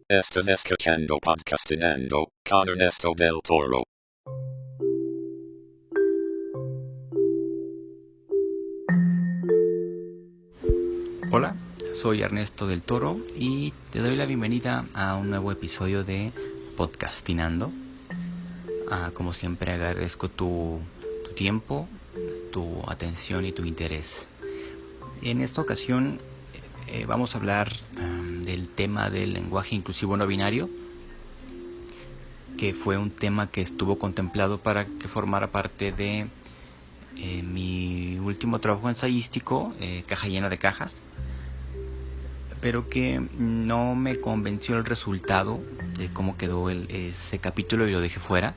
Estás escuchando Podcastinando con Ernesto del Toro. Hola, soy Ernesto del Toro y te doy la bienvenida a un nuevo episodio de Podcastinando. Como siempre agradezco tu tiempo, tu atención y tu interés. En esta ocasión vamos a hablar del tema del lenguaje inclusivo no binario, que fue un tema que estuvo contemplado para que formara parte de mi último trabajo ensayístico, Caja llena de cajas, pero que no me convenció el resultado de cómo quedó ese capítulo y lo dejé fuera,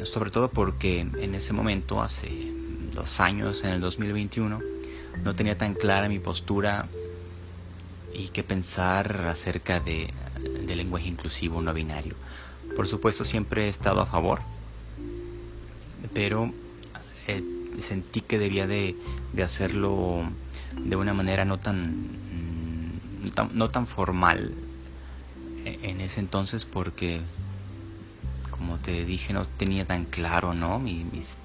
sobre todo porque en ese momento, hace 2 años, en el 2021, no tenía tan clara mi postura y qué pensar acerca del lenguaje inclusivo no binario. Por supuesto, siempre he estado a favor, pero sentí que debía de hacerlo de una manera no tan formal en ese entonces, porque, como te dije, no tenía tan claro, ¿no?, mis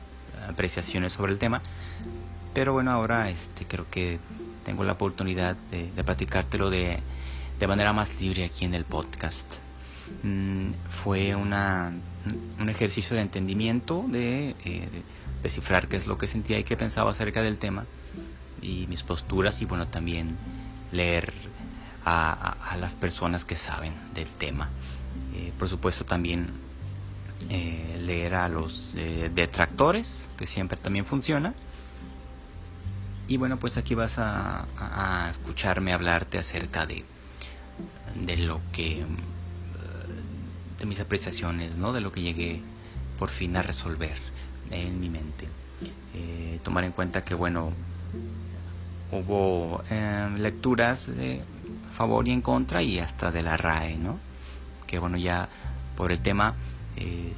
apreciaciones sobre el tema. Pero bueno, ahora creo que tengo la oportunidad de platicártelo de manera más libre aquí en el podcast. Fue un ejercicio de entendimiento, de descifrar qué es lo que sentía y qué pensaba acerca del tema y mis posturas, y bueno, también leer a las personas que saben del tema. Por supuesto, también leer a los detractores, que siempre también funciona. Y bueno, pues aquí vas a escucharme hablarte acerca de lo que, de mis apreciaciones, ¿no?, de lo que llegué por fin a resolver en mi mente. Tomar en cuenta que, bueno, hubo lecturas de a favor y en contra, y hasta de la RAE, ¿no? Que bueno, ya por el tema, el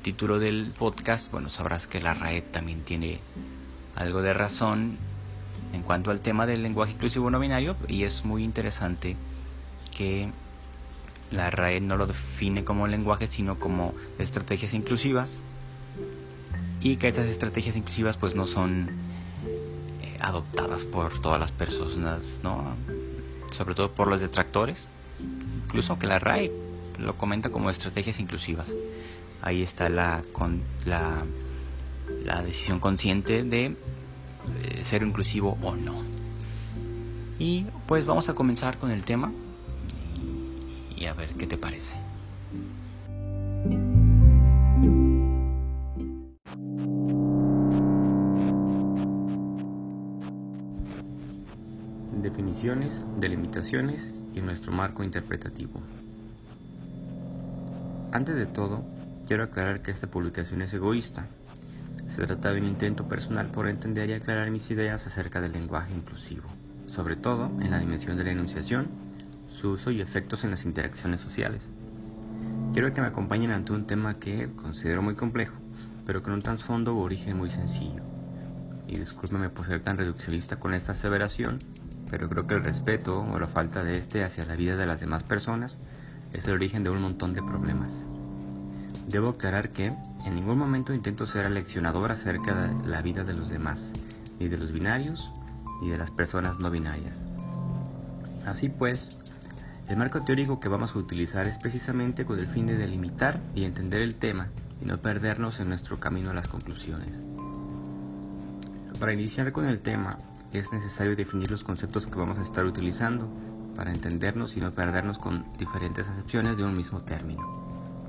título del podcast, bueno, sabrás que la RAE también tiene algo de razón en cuanto al tema del lenguaje inclusivo no binario, y es muy interesante que la RAE no lo define como lenguaje, sino como estrategias inclusivas, y que esas estrategias inclusivas pues no son adoptadas por todas las personas, ¿no?, sobre todo por los detractores, incluso que la RAE lo comenta como estrategias inclusivas. Ahí está la decisión consciente de ser inclusivo o no. Y pues vamos a comenzar con el tema y a ver qué te parece. Definiciones, delimitaciones y nuestro marco interpretativo. Antes de todo, quiero aclarar que esta publicación es egoísta. Se trata de un intento personal por entender y aclarar mis ideas acerca del lenguaje inclusivo, sobre todo en la dimensión de la enunciación, su uso y efectos en las interacciones sociales. Quiero que me acompañen ante un tema que considero muy complejo, pero con un trasfondo u origen muy sencillo. Y discúlpeme por ser tan reduccionista con esta aseveración, pero creo que el respeto o la falta de hacia la vida de las demás personas es el origen de un montón de problemas. Debo aclarar que en ningún momento intento ser aleccionador acerca de la vida de los demás, ni de los binarios, ni de las personas no binarias. Así pues, el marco teórico que vamos a utilizar es precisamente con el fin de delimitar y entender el tema y no perdernos en nuestro camino a las conclusiones. Para iniciar con el tema, es necesario definir los conceptos que vamos a estar utilizando para entendernos y no perdernos con diferentes acepciones de un mismo término,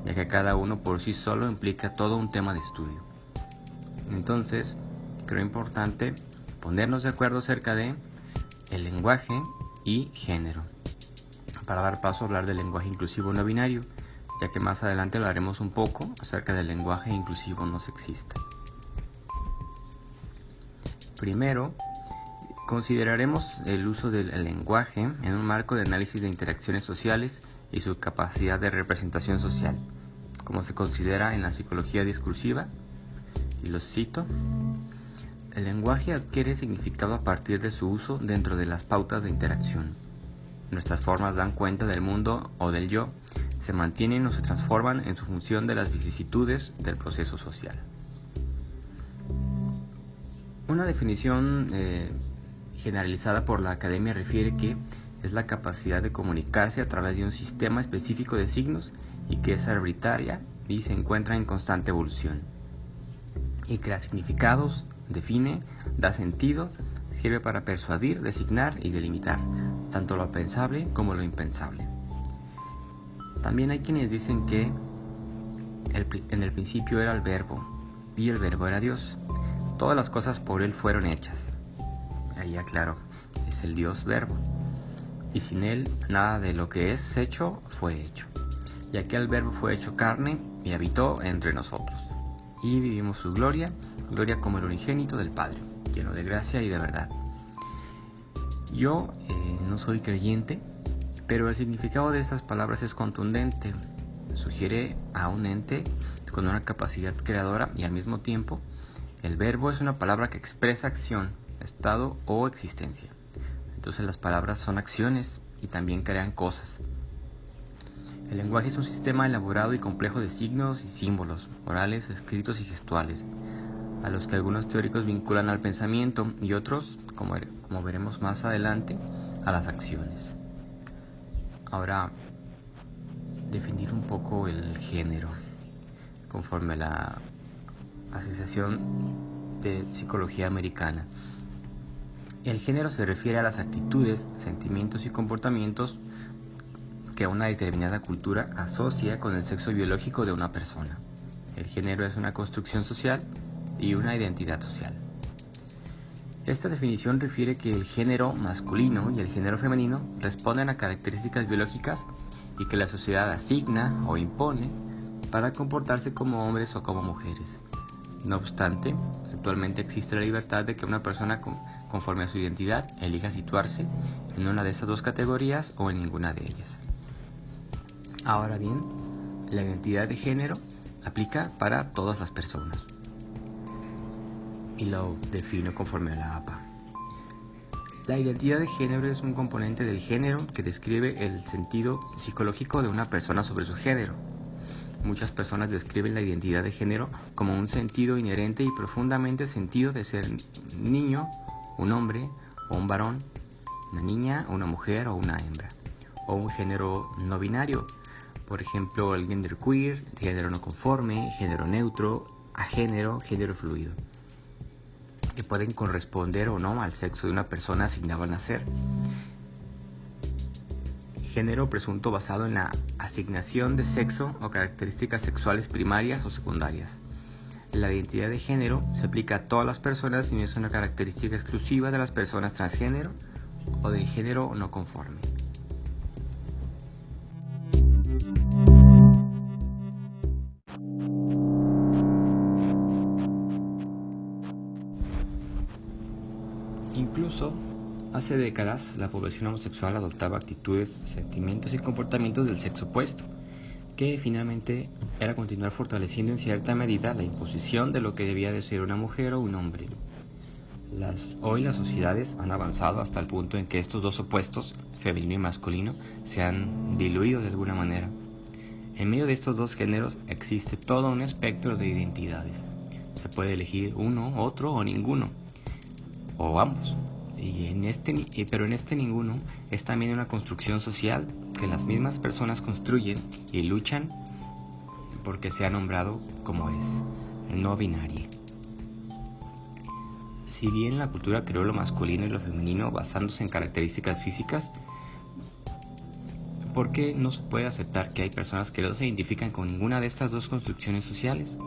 ya que cada uno por sí solo implica todo un tema de estudio. Entonces, creo importante ponernos de acuerdo acerca de el lenguaje y género, para dar paso a hablar del lenguaje inclusivo no binario, ya que más adelante hablaremos un poco acerca del lenguaje inclusivo no sexista. Primero, consideraremos el uso del lenguaje en un marco de análisis de interacciones sociales y su capacidad de representación social, como se considera en la psicología discursiva, y los cito: el lenguaje adquiere significado a partir de su uso dentro de las pautas de interacción. Nuestras formas dan cuenta del mundo o del yo, se mantienen o se transforman en su función de las vicisitudes del proceso social. Una definición generalizada por la academia refiere que es la capacidad de comunicarse a través de un sistema específico de signos y que es arbitraria y se encuentra en constante evolución. Y crea significados, define, da sentido, sirve para persuadir, designar y delimitar, tanto lo pensable como lo impensable. También hay quienes dicen que en el principio era el verbo, y el verbo era Dios. Todas las cosas por él fueron hechas. Ahí aclaro, es el Dios verbo. Y sin él nada de lo que es hecho fue hecho. Y aquel verbo fue hecho carne y habitó entre nosotros. Y vivimos su gloria, gloria como el unigénito del Padre, lleno de gracia y de verdad. Yo no soy creyente, pero el significado de estas palabras es contundente. Sugiere a un ente con una capacidad creadora y al mismo tiempo el verbo es una palabra que expresa acción, estado o existencia. Entonces las palabras son acciones y también crean cosas. El lenguaje es un sistema elaborado y complejo de signos y símbolos, orales, escritos y gestuales, a los que algunos teóricos vinculan al pensamiento y otros, como veremos más adelante, a las acciones. Ahora, definir un poco el género, conforme a la Asociación de Psicología Americana. El género se refiere a las actitudes, sentimientos y comportamientos que una determinada cultura asocia con el sexo biológico de una persona. El género es una construcción social y una identidad social. Esta definición refiere que el género masculino y el género femenino responden a características biológicas y que la sociedad asigna o impone para comportarse como hombres o como mujeres. No obstante, actualmente existe la libertad de que una persona conforme a su identidad elija situarse en una de estas dos categorías o en ninguna de ellas. Ahora bien, la identidad de género aplica para todas las personas y lo defino conforme a la APA. La identidad de género es un componente del género que describe el sentido psicológico de una persona sobre su género. Muchas personas describen la identidad de género como un sentido inherente y profundamente sentido de ser niño, un hombre o un varón, una niña, una mujer o una hembra, o un género no binario, por ejemplo el genderqueer, género no conforme, género neutro, agénero, género fluido, que pueden corresponder o no al sexo de una persona asignado al nacer. Género presunto basado en la asignación de sexo o características sexuales primarias o secundarias. La identidad de género se aplica a todas las personas y no es una característica exclusiva de las personas transgénero o de género no conforme. Incluso hace décadas, la población homosexual adoptaba actitudes, sentimientos y comportamientos del sexo opuesto, que finalmente era continuar fortaleciendo en cierta medida la imposición de lo que debía de ser una mujer o un hombre. Hoy las sociedades han avanzado hasta el punto en que estos dos opuestos, femenino y masculino, se han diluido de alguna manera. En medio de estos dos géneros existe todo un espectro de identidades. Se puede elegir uno, otro o ninguno, o ambos. Pero en este ninguno es también una construcción social que las mismas personas construyen y luchan porque se ha nombrado como es, no binario. Si bien la cultura creó lo masculino y lo femenino basándose en características físicas, ¿por qué no se puede aceptar que hay personas que no se identifican con ninguna de estas dos construcciones sociales?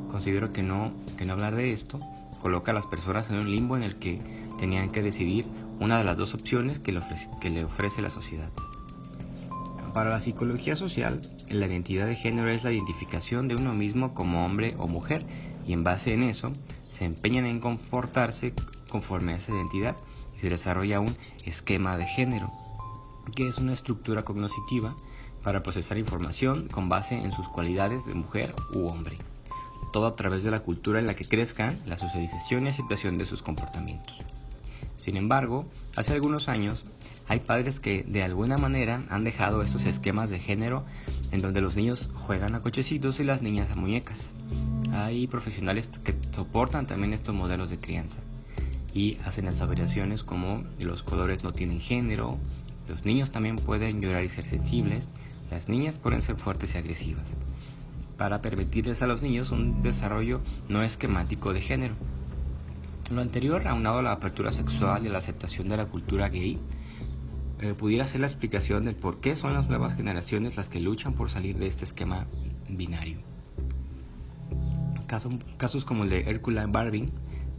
Considero que no hablar de esto coloca a las personas en un limbo en el que tenían que decidir una de las dos opciones que le ofrece la sociedad. Para la psicología social, la identidad de género es la identificación de uno mismo como hombre o mujer y en base en eso se empeñan en comportarse conforme a esa identidad y se desarrolla un esquema de género, que es una estructura cognitiva para procesar información con base en sus cualidades de mujer u hombre, todo a través de la cultura en la que crezcan, la socialización y aceptación de sus comportamientos. Sin embargo, hace algunos años Hay padres que de alguna manera han dejado estos esquemas de género en donde los niños juegan a cochecitos y las niñas a muñecas. Hay profesionales que soportan también estos modelos de crianza y hacen las variaciones como los colores no tienen género, los niños también pueden llorar y ser sensibles, las niñas pueden ser fuertes y agresivas, para permitirles a los niños un desarrollo no esquemático de género. Lo anterior, aunado a la apertura sexual y a la aceptación de la cultura gay, pudiera ser la explicación del por qué son las nuevas generaciones las que luchan por salir de este esquema binario. Casos como el de Hercule Barbin,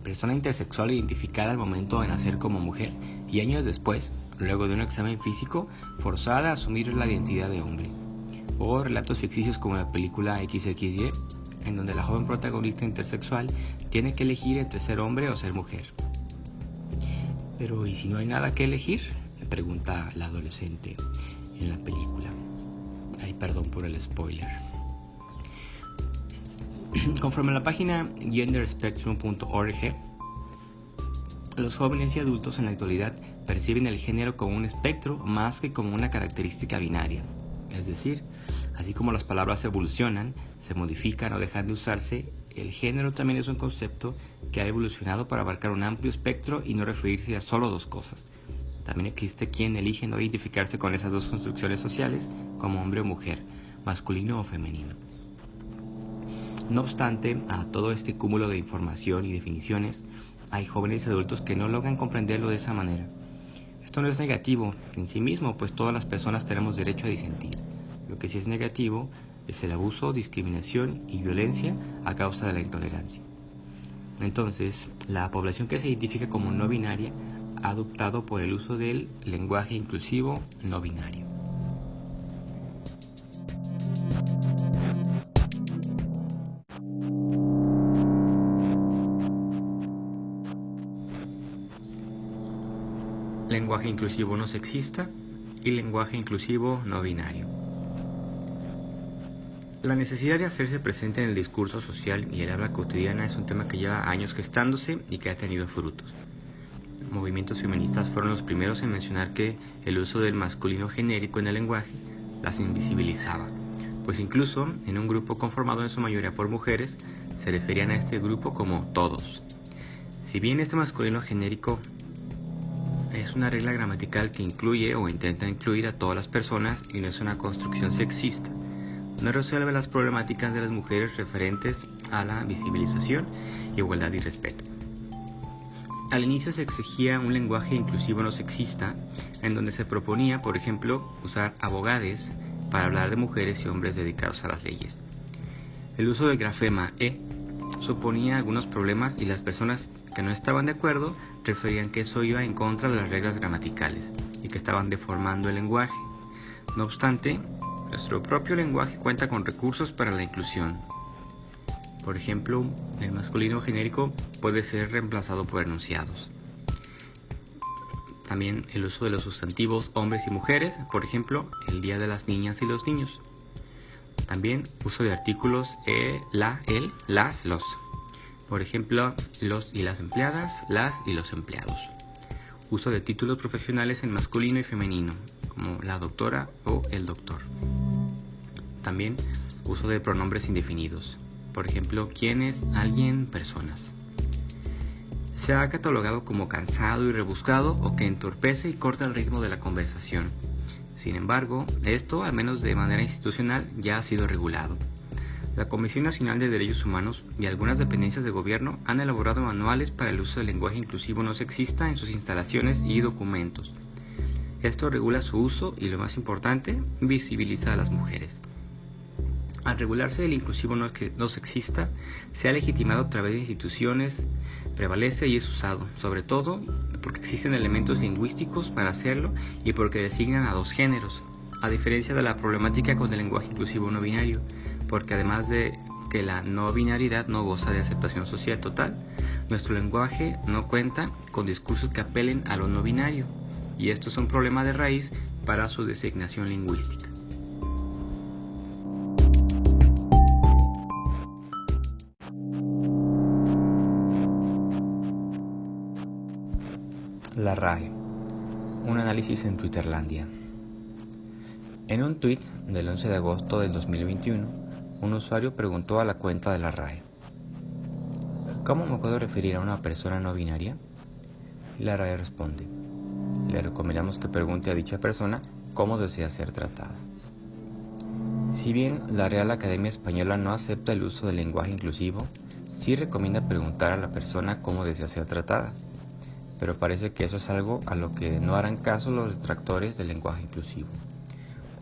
persona intersexual identificada al momento de nacer como mujer y años después, luego de un examen físico, forzada a asumir la identidad de hombre. O relatos ficticios como la película XXY, en donde la joven protagonista intersexual tiene que elegir entre ser hombre o ser mujer. Pero ¿y si no hay nada que elegir?, le pregunta la adolescente en la película. Ay, perdón por el spoiler. Conforme a la página genderspectrum.org, los jóvenes y adultos en la actualidad perciben el género como un espectro más que como una característica binaria. Es decir, así como las palabras evolucionan, se modifican o dejan de usarse, el género también es un concepto que ha evolucionado para abarcar un amplio espectro y no referirse a solo dos cosas. También existe quien elige no identificarse con esas dos construcciones sociales como hombre o mujer, masculino o femenino. No obstante, a todo este cúmulo de información y definiciones, hay jóvenes y adultos que no logran comprenderlo de esa manera. Esto no es negativo en sí mismo, pues todas las personas tenemos derecho a disentir. Lo que sí es negativo es el abuso, discriminación y violencia a causa de la intolerancia. Entonces, la población que se identifica como no binaria ha optado por el uso del lenguaje inclusivo no binario. Lenguaje inclusivo no sexista y lenguaje inclusivo no binario. La necesidad de hacerse presente en el discurso social y el habla cotidiana es un tema que lleva años gestándose y que ha tenido frutos. Movimientos feministas fueron los primeros en mencionar que el uso del masculino genérico en el lenguaje las invisibilizaba, pues incluso en un grupo conformado en su mayoría por mujeres, se referían a este grupo como todos. Si bien este masculino genérico es una regla gramatical que incluye o intenta incluir a todas las personas y no es una construcción sexista, no resuelve las problemáticas de las mujeres referentes a la visibilización, igualdad y respeto. Al inicio se exigía un lenguaje inclusivo no sexista, en donde se proponía, por ejemplo, usar abogades para hablar de mujeres y hombres dedicados a las leyes. El uso del grafema E suponía algunos problemas y las personas que no estaban de acuerdo referían que eso iba en contra de las reglas gramaticales y que estaban deformando el lenguaje. No obstante, nuestro propio lenguaje cuenta con recursos para la inclusión. Por ejemplo, el masculino genérico puede ser reemplazado por enunciados. También el uso de los sustantivos hombres y mujeres, por ejemplo, el día de las niñas y los niños. También uso de artículos la, el, las, los. Por ejemplo, los y las empleadas, las y los empleados. Uso de títulos profesionales en masculino y femenino, como la doctora o el doctor. También uso de pronombres indefinidos. Por ejemplo, quiénes, alguien, personas. Se ha catalogado como cansado y rebuscado o que entorpece y corta el ritmo de la conversación. Sin embargo, esto, al menos de manera institucional, ya ha sido regulado. La Comisión Nacional de Derechos Humanos y algunas dependencias de gobierno han elaborado manuales para el uso del lenguaje inclusivo no sexista en sus instalaciones y documentos. Esto regula su uso y, lo más importante, visibiliza a las mujeres. Al regularse el inclusivo no sexista, se ha legitimado a través de instituciones, prevalece y es usado, sobre todo porque existen elementos lingüísticos para hacerlo y porque designan a dos géneros, a diferencia de la problemática con el lenguaje inclusivo no binario, porque además de que la no binariedad no goza de aceptación social total, nuestro lenguaje no cuenta con discursos que apelen a lo no binario, y esto es un problema de raíz para su designación lingüística. La RAE, una análisis en Twitterlandia. En un tweet del 11 de agosto del 2021, un usuario preguntó a la cuenta de la RAE: ¿cómo me puedo referir a una persona no binaria? Y la RAE responde: le recomendamos que pregunte a dicha persona cómo desea ser tratada. Si bien la Real Academia Española no acepta el uso del lenguaje inclusivo, sí recomienda preguntar a la persona cómo desea ser tratada, pero parece que eso es algo a lo que no harán caso los detractores del lenguaje inclusivo.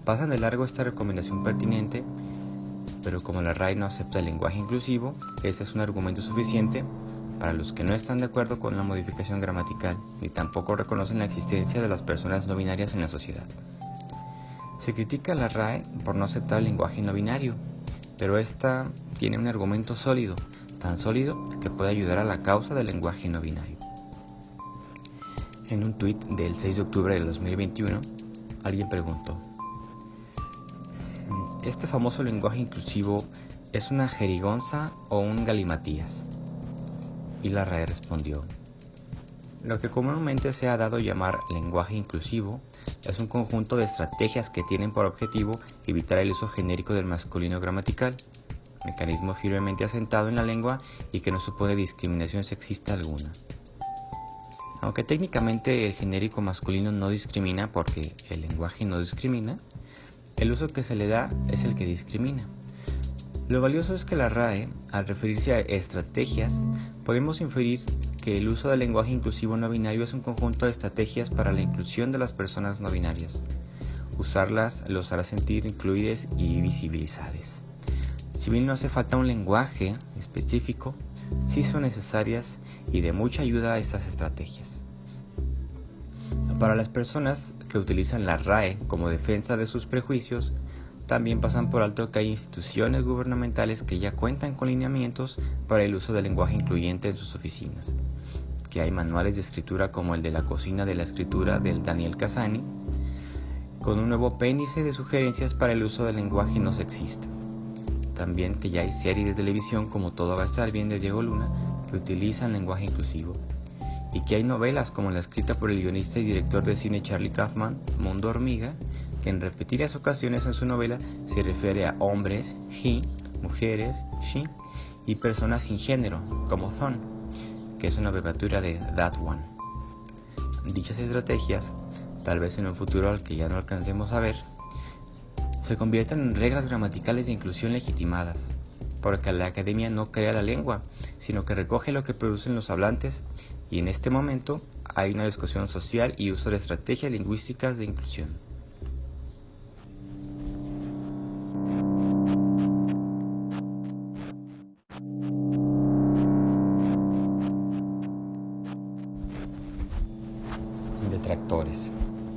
Pasan de largo esta recomendación pertinente, pero como la RAE no acepta el lenguaje inclusivo, este es un argumento suficiente para los que no están de acuerdo con la modificación gramatical, ni tampoco reconocen la existencia de las personas no binarias en la sociedad. Se critica a la RAE por no aceptar el lenguaje no binario, pero esta tiene un argumento sólido, tan sólido que puede ayudar a la causa del lenguaje no binario. En un tuit del 6 de octubre del 2021, alguien preguntó: ¿este famoso lenguaje inclusivo es una jerigonza o un galimatías? Y la RAE respondió: lo que comúnmente se ha dado a llamar lenguaje inclusivo es un conjunto de estrategias que tienen por objetivo evitar el uso genérico del masculino gramatical, mecanismo firmemente asentado en la lengua y que no supone discriminación sexista alguna. Aunque técnicamente el genérico masculino no discrimina porque el lenguaje no discrimina, el uso que se le da es el que discrimina. Lo valioso es que la RAE, al referirse a estrategias, podemos inferir que el uso del lenguaje inclusivo no binario es un conjunto de estrategias para la inclusión de las personas no binarias. Usarlas los hará sentir incluidas y visibilizadas. Si bien no hace falta un lenguaje específico, sí son necesarias y de mucha ayuda estas estrategias. Para las personas que utilizan la RAE como defensa de sus prejuicios, también pasan por alto que hay instituciones gubernamentales que ya cuentan con lineamientos para el uso del lenguaje incluyente en sus oficinas, que hay manuales de escritura como el de la cocina de la escritura del Daniel Casani, con un nuevo apéndice de sugerencias para el uso del lenguaje no sexista. También que ya hay series de televisión como Todo va a estar bien de Diego Luna que utilizan lenguaje inclusivo, y que hay novelas como la escrita por el guionista y director de cine Charlie Kaufman, Mundo Hormiga, que en repetidas ocasiones en su novela se refiere a hombres, he, mujeres, she, y personas sin género, como thon, que es una abreviatura de that one. Dichas estrategias, tal vez en un futuro al que ya no alcancemos a ver, se convierten en reglas gramaticales de inclusión legitimadas, porque la academia no crea la lengua, sino que recoge lo que producen los hablantes, y en este momento hay una discusión social y uso de estrategias lingüísticas de inclusión. Detractores.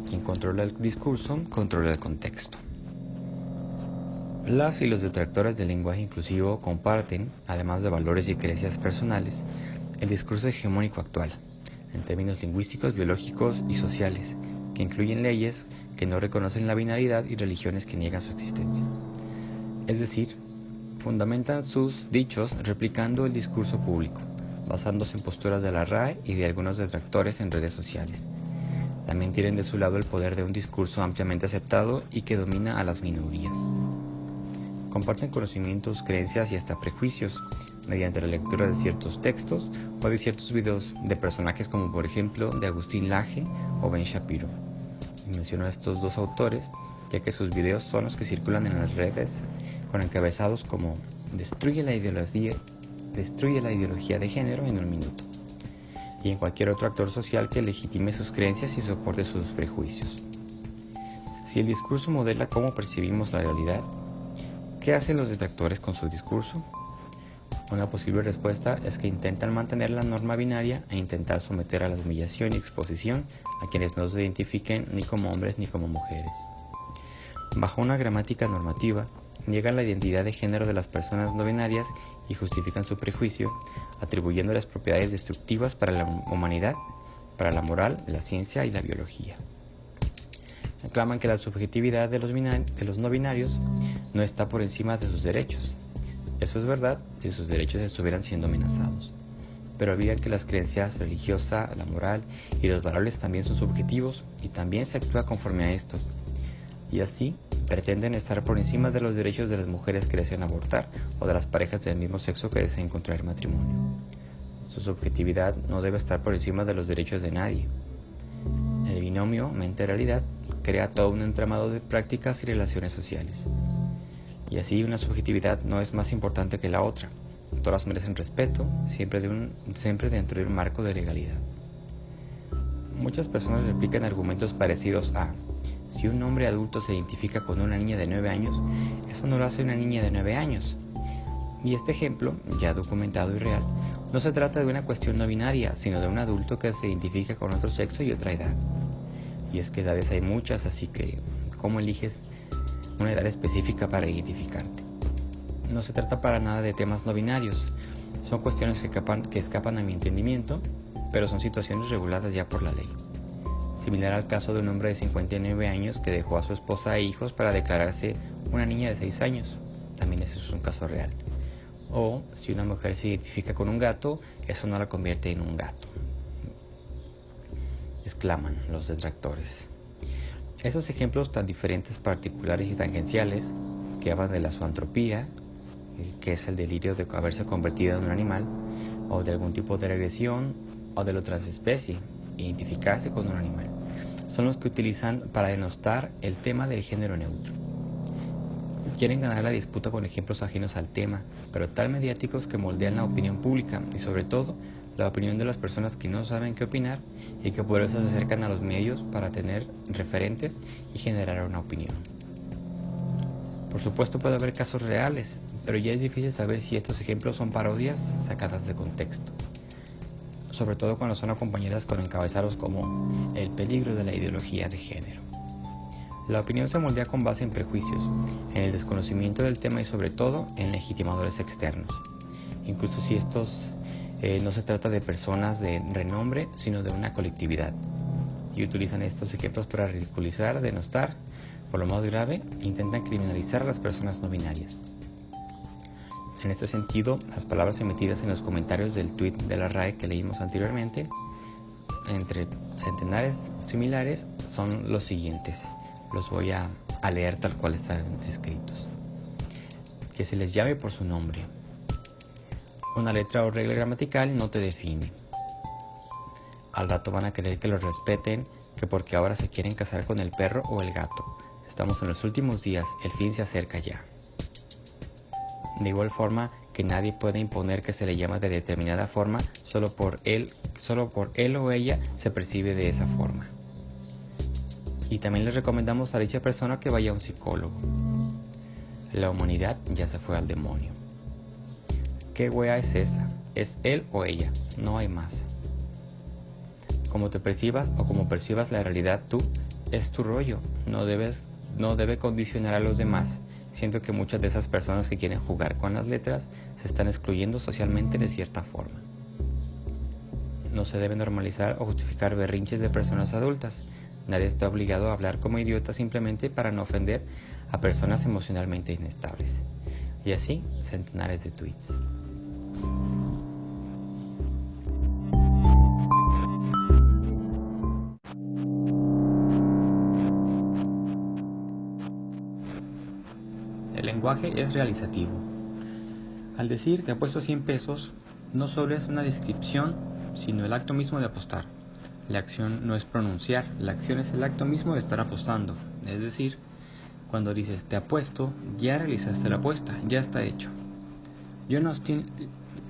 Quien controla el discurso, controla el contexto. Las y los detractores del lenguaje inclusivo comparten, además de valores y creencias personales, el discurso hegemónico actual, en términos lingüísticos, biológicos y sociales, que incluyen leyes que no reconocen la binaridad y religiones que niegan su existencia. Es decir, fundamentan sus dichos replicando el discurso público, basándose en posturas de la RAE y de algunos detractores en redes sociales. También tienen de su lado el poder de un discurso ampliamente aceptado y que domina a las minorías. Comparten conocimientos, creencias y hasta prejuicios mediante la lectura de ciertos textos o de ciertos videos de personajes como por ejemplo de Agustín Laje o Ben Shapiro. Y menciono a estos dos autores ya que sus videos son los que circulan en las redes con encabezados como destruye la ideología de género en un minuto, y en cualquier otro actor social que legitime sus creencias y soporte sus prejuicios. Si el discurso modela cómo percibimos la realidad, ¿qué hacen los detractores con su discurso? Una posible respuesta es que intentan mantener la norma binaria e intentar someter a la humillación y exposición a quienes no se identifiquen ni como hombres ni como mujeres. Bajo una gramática normativa, niegan la identidad de género de las personas no binarias y justifican su prejuicio, atribuyéndoles propiedades destructivas para la humanidad, para la moral, la ciencia y la biología. Aclaman que la subjetividad de los no binarios no está por encima de sus derechos. Eso es verdad si sus derechos estuvieran siendo amenazados. pero olvidan que las creencias religiosas, la moral y los valores también son subjetivos y también se actúa conforme a estos. Y así pretenden estar por encima de los derechos de las mujeres que desean abortar o de las parejas del mismo sexo que desean contraer matrimonio. Su subjetividad no debe estar por encima de los derechos de nadie. El binomio mente-realidad crea todo un entramado de prácticas y relaciones sociales. Y así una subjetividad no es más importante que la otra. Todas merecen respeto, siempre dentro de un marco de legalidad. Muchas personas replican argumentos parecidos a: si un hombre adulto se identifica con una niña de 9 años, eso no lo hace una niña de 9 años. Y este ejemplo, ya documentado y real, no se trata de una cuestión no binaria, sino de un adulto que se identifica con otro sexo y otra edad. Y es que edades hay muchas, así que ¿cómo eliges una edad específica para identificarte? No se trata para nada de temas no binarios, son cuestiones que escapan a mi entendimiento, pero son situaciones reguladas ya por la ley. Similar al caso de un hombre de 59 años que dejó a su esposa e hijos para declararse una niña de 6 años. También ese es un caso real. O si una mujer se identifica con un gato, eso no la convierte en un gato, exclaman los detractores. Esos ejemplos tan diferentes, particulares y tangenciales, que hablan de la zoantropía, que es el delirio de haberse convertido en un animal, o de algún tipo de regresión, o de lo transespecie, identificarse con un animal, son los que utilizan para denostar el tema del género neutro. Quieren ganar la disputa con ejemplos ajenos al tema, pero tan mediáticos que moldean la opinión pública y sobre todo la opinión de las personas que no saben qué opinar y que por eso se acercan a los medios para tener referentes y generar una opinión. Por supuesto puede haber casos reales, pero ya es difícil saber si estos ejemplos son parodias sacadas de contexto, sobre todo cuando son acompañadas con encabezados como el peligro de la ideología de género. La opinión se moldea con base en prejuicios, en el desconocimiento del tema y sobre todo en legitimadores externos, incluso si estos no se trata de personas de renombre, sino de una colectividad, y utilizan estos ejemplos para ridiculizar, denostar, por lo más grave, intentan criminalizar a las personas no binarias. En este sentido, las palabras emitidas en los comentarios del tuit de la RAE que leímos anteriormente, entre centenares similares, son los siguientes. Los voy a leer tal cual están escritos. Que se les llame por su nombre. Una letra o regla gramatical no te define. Al rato van a querer que los respeten, que porque ahora se quieren casar con el perro o el gato. Estamos en los últimos días, el fin se acerca ya. De igual forma que nadie puede imponer que se le llama de determinada forma solo por él o ella se percibe de esa forma. Y también les recomendamos a dicha persona que vaya a un psicólogo. La humanidad ya se fue al demonio. ¿Qué wea es esa? Es él o ella, no hay más. Como te percibas o como percibas la realidad tú, es tu rollo, no debe condicionar a los demás. Siento que muchas de esas personas que quieren jugar con las letras se están excluyendo socialmente de cierta forma. No se debe normalizar o justificar berrinches de personas adultas. Nadie está obligado a hablar como idiota simplemente para no ofender a personas emocionalmente inestables. Y así, centenares de tweets. El lenguaje es realizativo. Al decir te apuesto 100 pesos, no solo es una descripción, sino el acto mismo de apostar. La acción no es pronunciar, la acción es el acto mismo de estar apostando. Es decir, cuando dices te apuesto, ya realizaste la apuesta, ya está hecho. John Austin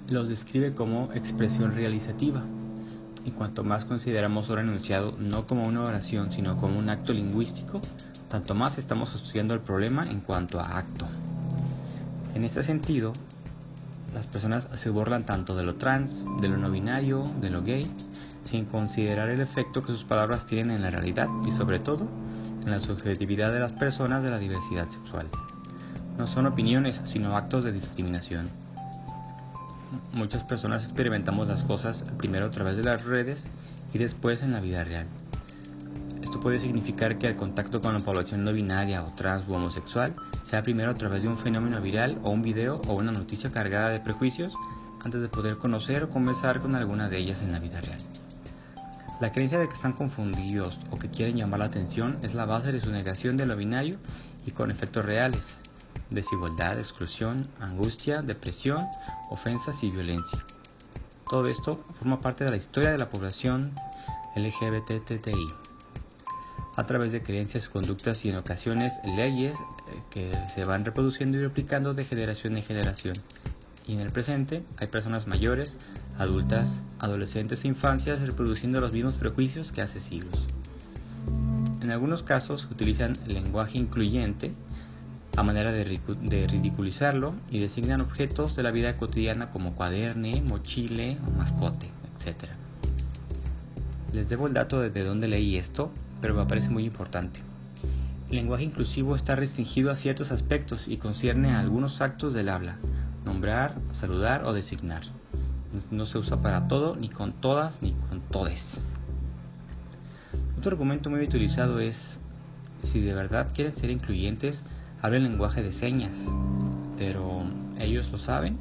los describe como expresión realizativa. Y cuanto más consideramos un enunciado no como una oración, sino como un acto lingüístico, tanto más estamos estudiando el problema en cuanto a acto. En este sentido, las personas se burlan tanto de lo trans, de lo no binario, de lo gay, sin considerar el efecto que sus palabras tienen en la realidad y sobre todo en la subjetividad de las personas de la diversidad sexual. No son opiniones, sino actos de discriminación. Muchas personas experimentamos las cosas primero a través de las redes y después en la vida real. Esto puede significar que el contacto con la población no binaria o trans u homosexual sea primero a través de un fenómeno viral o un video o una noticia cargada de prejuicios antes de poder conocer o conversar con alguna de ellas en la vida real. La creencia de que están confundidos o que quieren llamar la atención es la base de su negación de lo binario y con efectos reales: desigualdad, exclusión, angustia, depresión, ofensas y violencia. Todo esto forma parte de la historia de la población LGBTTI, a través de creencias, conductas y en ocasiones leyes que se van reproduciendo y replicando de generación en generación. Y en el presente hay personas mayores, adultas, adolescentes e infancias reproduciendo los mismos prejuicios que hace siglos. En algunos casos utilizan lenguaje incluyente a manera de ridiculizarlo y designan objetos de la vida cotidiana como cuaderne, mochile o mascote, etc. Les debo el dato de dónde leí esto, pero me parece muy importante. El lenguaje inclusivo está restringido a ciertos aspectos y concierne a algunos actos del habla: nombrar, saludar o designar. No se usa para todo, ni con todas, ni con todes. Otro argumento muy utilizado es: si de verdad quieren ser incluyentes, hablen lenguaje de señas. Pero, ¿ellos lo saben?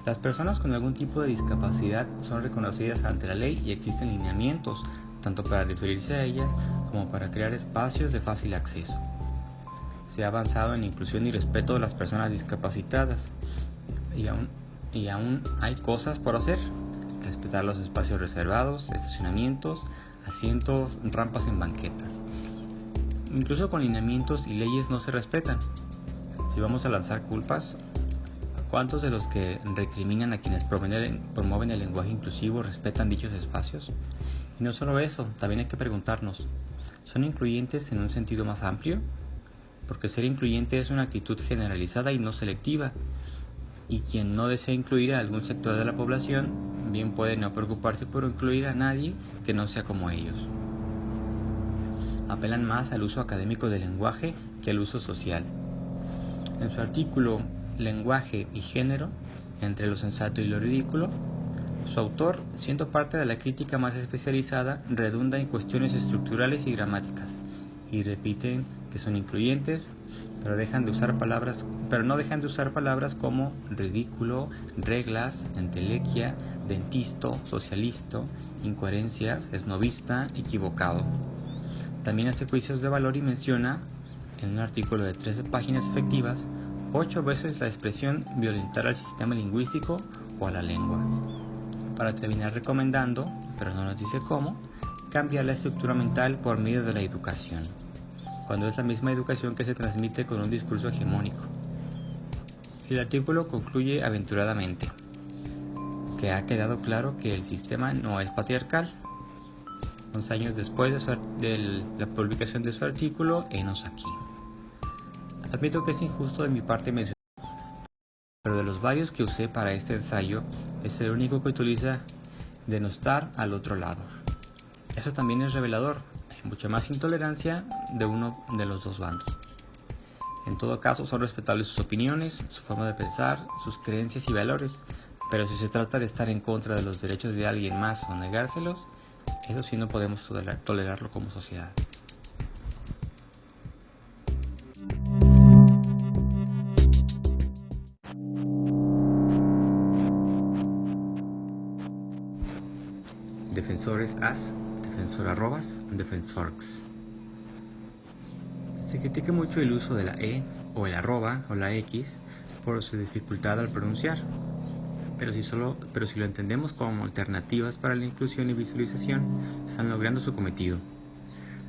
Las personas con algún tipo de discapacidad son reconocidas ante la ley y existen lineamientos, tanto para referirse a ellas como para crear espacios de fácil acceso. Se ha avanzado en inclusión y respeto de las personas discapacitadas, y aún hay cosas por hacer: respetar los espacios reservados, estacionamientos, asientos, rampas en banquetas. Incluso con lineamientos y leyes no se respetan. Si vamos a lanzar culpas, ¿cuántos de los que recriminan a quienes promueven el lenguaje inclusivo respetan dichos espacios? Y no solo eso, también hay que preguntarnos: ¿son incluyentes en un sentido más amplio? Porque ser incluyente es una actitud generalizada y no selectiva, y quien no desea incluir a algún sector de la población, bien puede no preocuparse por incluir a nadie que no sea como ellos. Apelan más al uso académico del lenguaje que al uso social. En su artículo Lenguaje y género, entre lo sensato y lo ridículo, su autor, siendo parte de la crítica más especializada, redunda en cuestiones estructurales y gramáticas, y repiten que son incluyentes, pero no dejan de usar palabras como ridículo, reglas, entelequia, dentisto, socialisto, incoherencias, esnovista, equivocado. También hace juicios de valor y menciona, en un artículo de 13 páginas efectivas, 8 veces la expresión violentar al sistema lingüístico o a la lengua, para terminar recomendando, pero no nos dice cómo, cambiar la estructura mental por medio de la educación, cuando es la misma educación que se transmite con un discurso hegemónico. El artículo concluye aventuradamente que ha quedado claro que el sistema no es patriarcal. 11 años después de la publicación de su artículo, henos aquí. Admito que es injusto de mi parte mencionar, pero de los varios que usé para este ensayo, es el único que utiliza denostar al otro lado. Eso también es revelador: hay mucha más intolerancia de uno de los dos bandos. En todo caso, son respetables sus opiniones, su forma de pensar, sus creencias y valores, pero si se trata de estar en contra de los derechos de alguien más o negárselos, eso sí no podemos tolerarlo como sociedad. Defensores as, defensor arrobas, defensorx. Se critica mucho el uso de la E o el arroba o la X por su dificultad al pronunciar, pero si lo entendemos como alternativas para la inclusión y visualización, están logrando su cometido.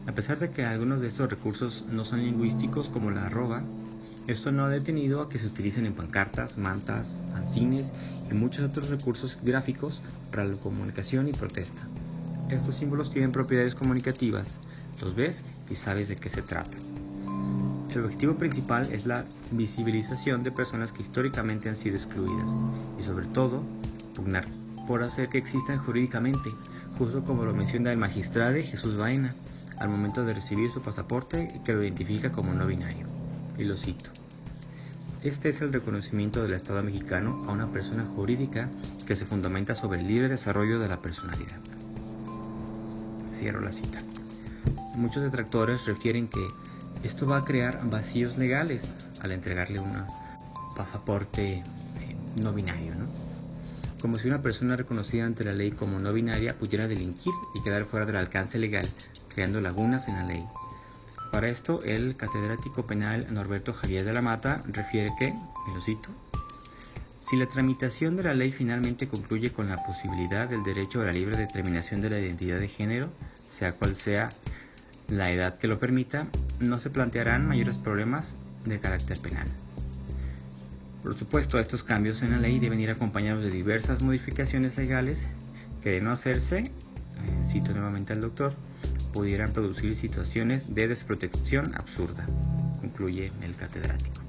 A pesar de que algunos de estos recursos no son lingüísticos como la arroba, esto no ha detenido a que se utilicen en pancartas, mantas, fanzines y muchos otros recursos gráficos para la comunicación y protesta. Estos símbolos tienen propiedades comunicativas, los ves y sabes de qué se trata. El objetivo principal es la visibilización de personas que históricamente han sido excluidas y, sobre todo, pugnar por hacer que existan jurídicamente, justo como lo menciona el magistrado Jesús Baena al momento de recibir su pasaporte, que lo identifica como no binario. Y lo cito: este es el reconocimiento del Estado mexicano a una persona jurídica que se fundamenta sobre el libre desarrollo de la personalidad. Cierro la cita. Muchos detractores refieren que esto va a crear vacíos legales al entregarle un pasaporte no binario, ¿no? como si una persona reconocida ante la ley como no binaria pudiera delinquir y quedar fuera del alcance legal, creando lagunas en la ley. Para esto, el catedrático penal Norberto Javier de la Mata refiere que, y lo cito, si la tramitación de la ley finalmente concluye con la posibilidad del derecho a la libre determinación de la identidad de género, sea cual sea la edad que lo permita, no se plantearán mayores problemas de carácter penal. Por supuesto, estos cambios en la ley deben ir acompañados de diversas modificaciones legales que, de no hacerse, cito nuevamente al doctor, pudieran producir situaciones de desprotección absurda, concluye el catedrático.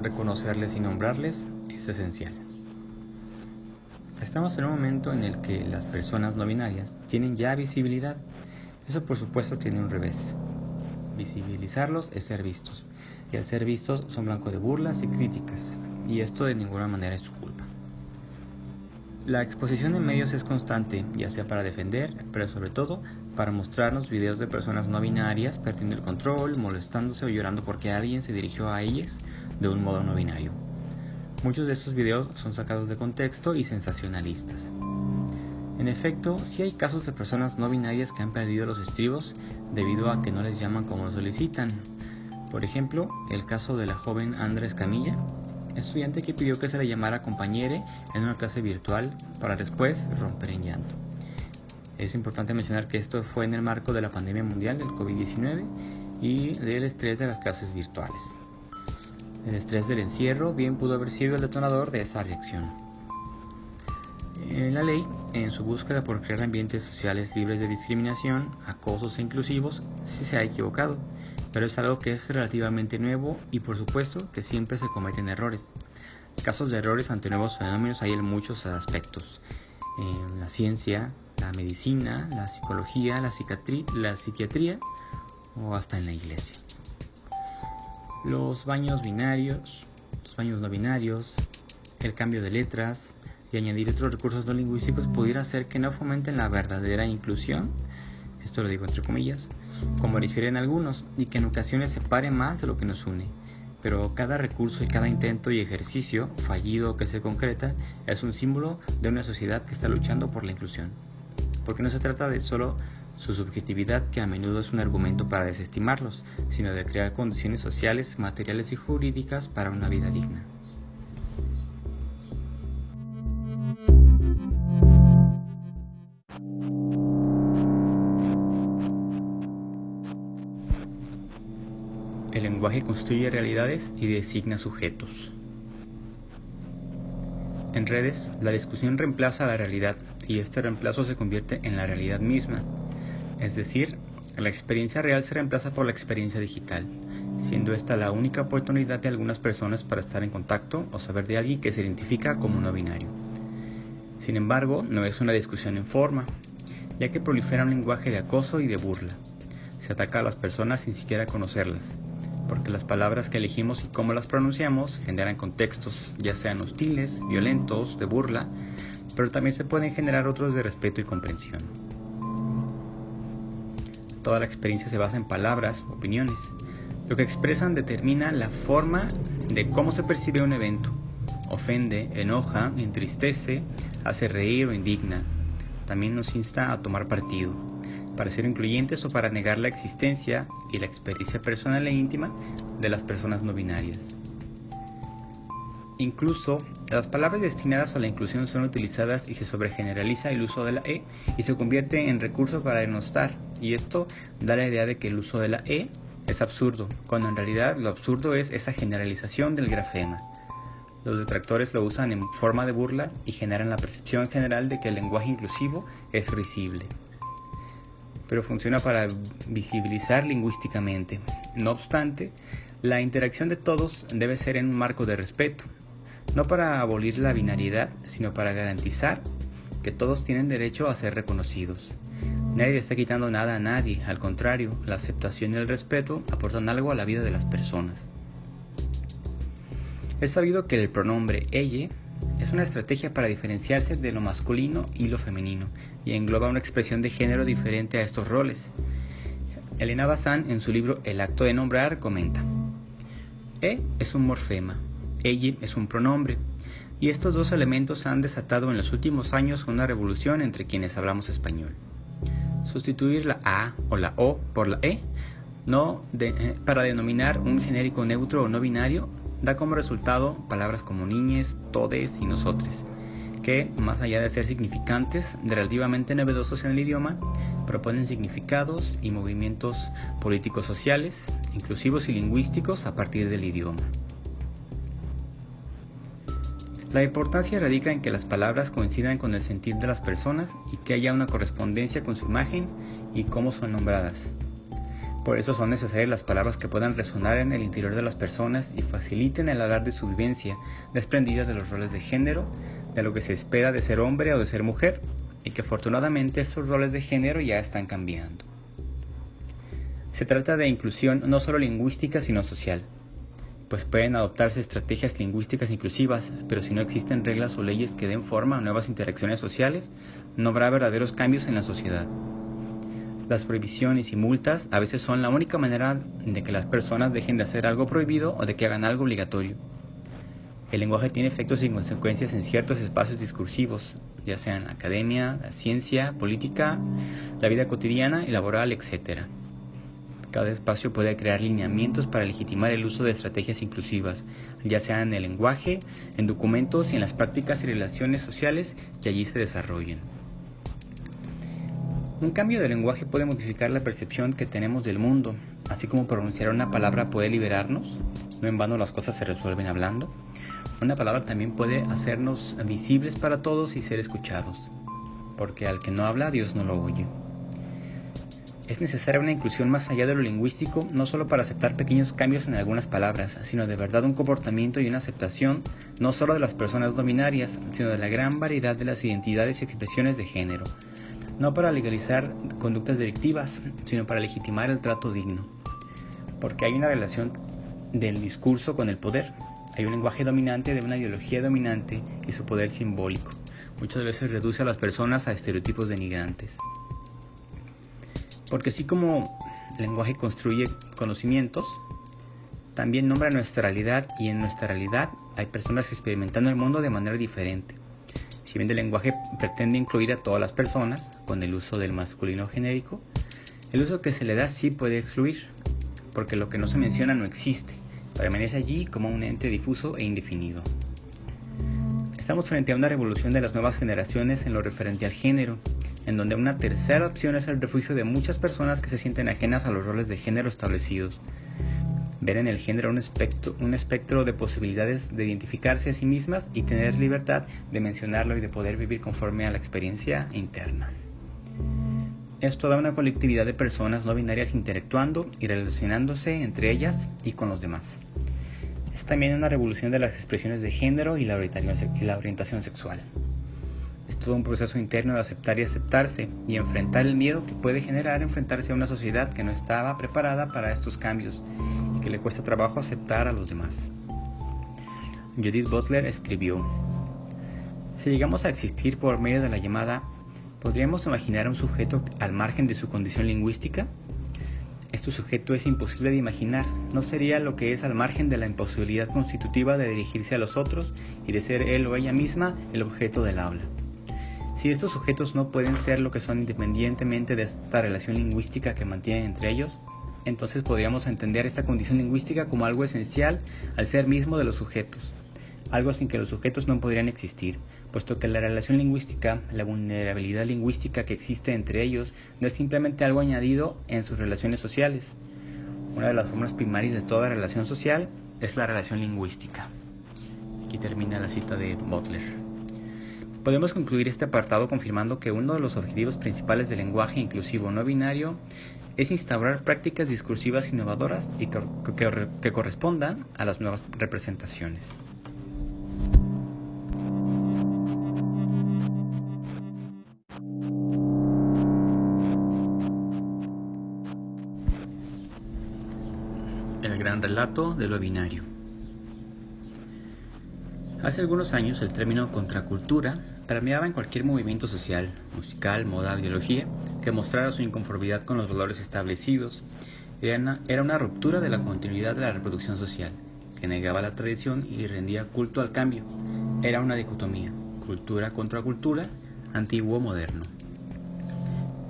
Reconocerles y nombrarles es esencial. Estamos en un momento en el que las personas no binarias tienen ya visibilidad. Eso, por supuesto, tiene un revés. Visibilizarlos es ser vistos, y al ser vistos son blanco de burlas y críticas, y esto de ninguna manera es su culpa. La exposición en medios es constante, ya sea para defender, pero sobre todo para mostrarnos videos de personas no binarias perdiendo el control, molestándose o llorando porque alguien se dirigió a ellas de un modo no binario. Muchos de estos videos son sacados de contexto y sensacionalistas. En efecto, sí hay casos de personas no binarias que han perdido los estribos debido a que no les llaman como lo solicitan. Por ejemplo, el caso de la joven Andrés Camilla, estudiante que pidió que se le llamara compañere en una clase virtual para después romper en llanto. Es importante mencionar que esto fue en el marco de la pandemia mundial del COVID-19 y del estrés de las clases virtuales. El estrés del encierro bien pudo haber sido el detonador de esa reacción. La ley, en su búsqueda por crear ambientes sociales libres de discriminación, acosos e inclusivos, sí se ha equivocado, pero es algo que es relativamente nuevo y por supuesto que siempre se cometen errores. Casos de errores ante nuevos fenómenos hay en muchos aspectos. En la ciencia, la medicina, la psicología, la psiquiatría o hasta en la iglesia. Los baños binarios, los baños no binarios, el cambio de letras y añadir otros recursos no lingüísticos pudiera hacer que no fomenten la verdadera inclusión, esto lo digo entre comillas, como refieren algunos, y que en ocasiones separe más de lo que nos une. Pero cada recurso y cada intento y ejercicio fallido que se concreta es un símbolo de una sociedad que está luchando por la inclusión. Porque no se trata de solo su subjetividad, que a menudo es un argumento para desestimarlos, sino de crear condiciones sociales, materiales y jurídicas para una vida digna. El lenguaje construye realidades y designa sujetos. En redes, la discusión reemplaza a la realidad y este reemplazo se convierte en la realidad misma. Es decir, la experiencia real se reemplaza por la experiencia digital, siendo esta la única oportunidad de algunas personas para estar en contacto o saber de alguien que se identifica como no binario. Sin embargo, no es una discusión en forma, ya que prolifera un lenguaje de acoso y de burla. Se ataca a las personas sin siquiera conocerlas, porque las palabras que elegimos y cómo las pronunciamos generan contextos, ya sean hostiles, violentos, de burla, pero también se pueden generar otros de respeto y comprensión. Toda la experiencia se basa en palabras, opiniones. Lo que expresan determina la forma de cómo se percibe un evento. Ofende, enoja, entristece, hace reír o indigna. También nos insta a tomar partido, para ser incluyentes o para negar la existencia y la experiencia personal e íntima de las personas no binarias. Incluso, las palabras destinadas a la inclusión son utilizadas y se sobregeneraliza el uso de la E y se convierte en recurso para denostar, y esto da la idea de que el uso de la E es absurdo, cuando en realidad lo absurdo es esa generalización del grafema. Los detractores lo usan en forma de burla y generan la percepción general de que el lenguaje inclusivo es risible. Pero funciona para visibilizar lingüísticamente. No obstante, la interacción de todos debe ser en un marco de respeto, no para abolir la binariedad, sino para garantizar que todos tienen derecho a ser reconocidos. Nadie está quitando nada a nadie, al contrario, la aceptación y el respeto aportan algo a la vida de las personas. Es sabido que el pronombre ella Es una estrategia para diferenciarse de lo masculino y lo femenino, y engloba una expresión de género diferente a estos roles. Elena Bazán, en su libro El acto de nombrar, comenta: es un morfema, ella es un pronombre, y estos dos elementos han desatado en los últimos años una revolución entre quienes hablamos español. Sustituir la A o la O por la E para denominar un genérico neutro o no binario da como resultado palabras como niñes, todes y nosotres, que, más allá de ser significantes relativamente novedosos en el idioma, proponen significados y movimientos políticos sociales, inclusivos y lingüísticos a partir del idioma. La importancia radica en que las palabras coincidan con el sentir de las personas y que haya una correspondencia con su imagen y cómo son nombradas. Por eso son necesarias las palabras que puedan resonar en el interior de las personas y faciliten el hablar de su vivencia, desprendidas de los roles de género, de lo que se espera de ser hombre o de ser mujer, y que afortunadamente estos roles de género ya están cambiando. Se trata de inclusión no solo lingüística sino social, pues pueden adoptarse estrategias lingüísticas inclusivas, pero si no existen reglas o leyes que den forma a nuevas interacciones sociales, no habrá verdaderos cambios en la sociedad. Las prohibiciones y multas a veces son la única manera de que las personas dejen de hacer algo prohibido o de que hagan algo obligatorio. El lenguaje tiene efectos y consecuencias en ciertos espacios discursivos, ya sean la academia, la ciencia, política, la vida cotidiana y laboral, etc. Cada espacio puede crear lineamientos para legitimar el uso de estrategias inclusivas, ya sea en el lenguaje, en documentos y en las prácticas y relaciones sociales que allí se desarrollen. Un cambio de lenguaje puede modificar la percepción que tenemos del mundo, así como pronunciar una palabra puede liberarnos. No en vano las cosas se resuelven hablando. Una palabra también puede hacernos visibles para todos y ser escuchados, porque al que no habla, Dios no lo oye. Es necesaria una inclusión más allá de lo lingüístico, no solo para aceptar pequeños cambios en algunas palabras, sino de verdad un comportamiento y una aceptación no solo de las personas no binarias, sino de la gran variedad de las identidades y expresiones de género. No para legalizar conductas delictivas, sino para legitimar el trato digno. Porque hay una relación del discurso con el poder. Hay un lenguaje dominante de una ideología dominante y su poder simbólico. Muchas veces reduce a las personas a estereotipos denigrantes. Porque así como el lenguaje construye conocimientos, también nombra nuestra realidad, y en nuestra realidad hay personas experimentando el mundo de manera diferente. Si bien el lenguaje pretende incluir a todas las personas, con el uso del masculino genérico, el uso que se le da sí puede excluir, porque lo que no se menciona no existe, permanece allí como un ente difuso e indefinido. Estamos frente a una revolución de las nuevas generaciones en lo referente al género, en donde una tercera opción es el refugio de muchas personas que se sienten ajenas a los roles de género establecidos. Ver en el género un espectro de posibilidades de identificarse a sí mismas y tener libertad de mencionarlo y de poder vivir conforme a la experiencia interna. Es toda una colectividad de personas no binarias interactuando y relacionándose entre ellas y con los demás. Es también una revolución de las expresiones de género y la orientación sexual. Es todo un proceso interno de aceptar y aceptarse y enfrentar el miedo que puede generar enfrentarse a una sociedad que no estaba preparada para estos cambios y que le cuesta trabajo aceptar a los demás. Judith Butler escribió: si llegamos a existir por medio de la llamada, ¿podríamos imaginar a un sujeto al margen de su condición lingüística? Este sujeto es imposible de imaginar, no sería lo que es al margen de la imposibilidad constitutiva de dirigirse a los otros y de ser él o ella misma el objeto del habla. Si estos sujetos no pueden ser lo que son independientemente de esta relación lingüística que mantienen entre ellos, entonces podríamos entender esta condición lingüística como algo esencial al ser mismo de los sujetos, algo sin que los sujetos no podrían existir, puesto que la relación lingüística, la vulnerabilidad lingüística que existe entre ellos, no es simplemente algo añadido en sus relaciones sociales. Una de las formas primarias de toda relación social es la relación lingüística. Aquí termina la cita de Butler. Podemos concluir este apartado confirmando que uno de los objetivos principales del lenguaje inclusivo no binario es instaurar prácticas discursivas innovadoras y que correspondan a las nuevas representaciones. El gran relato de lo binario. Hace algunos años el término contracultura permeaba en cualquier movimiento social, musical, moda, ideología, que mostrara su inconformidad con los valores establecidos. Era una ruptura de la continuidad de la reproducción social, que negaba la tradición y rendía culto al cambio. Era una dicotomía, cultura contra cultura, antiguo moderno.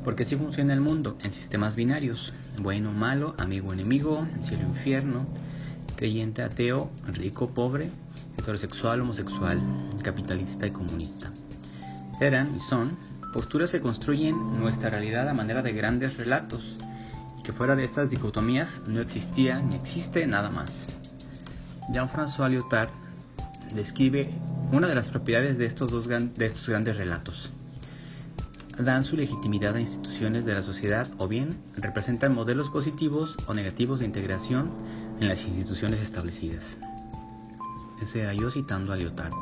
Porque así funciona el mundo, en sistemas binarios, bueno, malo, amigo, enemigo, cielo, infierno, creyente, ateo, rico, pobre, heterosexual, homosexual, capitalista y comunista. Eran y son posturas que construyen nuestra realidad a manera de grandes relatos, y que fuera de estas dicotomías no existía ni existe nada más. Jean-François Lyotard describe una de las propiedades de estos grandes relatos. Dan su legitimidad a instituciones de la sociedad o bien representan modelos positivos o negativos de integración en las instituciones establecidas. Ese era yo citando a Lyotard.